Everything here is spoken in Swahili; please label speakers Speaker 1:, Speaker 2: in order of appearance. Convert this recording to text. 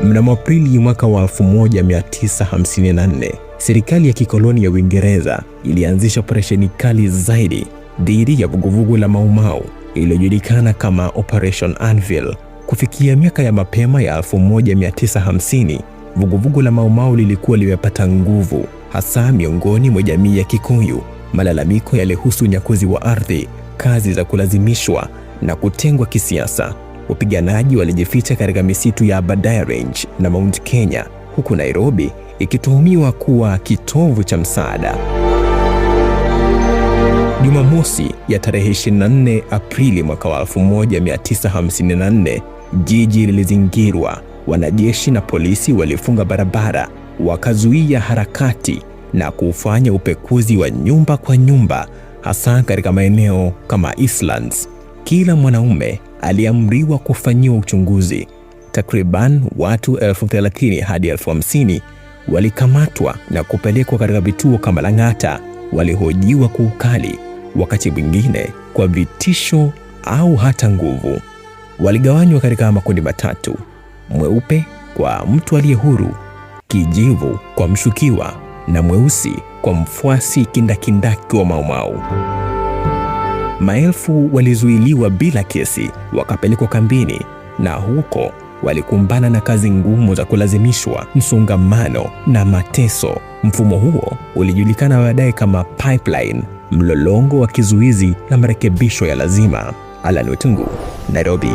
Speaker 1: Mnamo Aprili mwaka wa 1954, serikali ya kikoloni ya Uingereza ilianzisha operesheni kali zaidi dhidi ya vuguvugu la Mau Mau iliyojulikana kama Operation Anvil. Kufikia miaka ya mapema ya 1950, vuguvugu la Mau Mau lilikuwa limepata nguvu, hasa miongoni mwa jamii ya Kikuyu. Malalamiko yalihusu unyakuzi wa ardhi, kazi za kulazimishwa na kutengwa kisiasa. Wapiganaji walijificha katika misitu ya Aberdare Range na Mount Kenya, huku Nairobi ikituhumiwa kuwa kitovu cha msaada. Jumamosi ya tarehe 24 Aprili mwaka wa 1954, jiji lilizingirwa. Wanajeshi na polisi walifunga barabara, wakazuia harakati na kufanya upekuzi wa nyumba kwa nyumba, hasa katika maeneo kama Eastlands. Kila mwanaume aliamriwa kufanyiwa uchunguzi. Takriban watu 30,000 hadi 50,000 walikamatwa na kupelekwa katika vituo kama Lang'ata. Walihojiwa kwa ukali, wakati mwingine kwa vitisho au hata nguvu. Waligawanywa katika makundi matatu: mweupe kwa mtu aliye huru, kijivu kwa mshukiwa, na mweusi kwa mfuasi kindakindaki wa Mau Mau. Maelfu walizuiliwa bila kesi, wakapelekwa kambini, na huko walikumbana na kazi ngumu za kulazimishwa, msongamano na mateso. Mfumo huo ulijulikana baadaye kama pipeline, mlolongo wa kizuizi na marekebisho ya lazima. Alan Wetungu, Nairobi.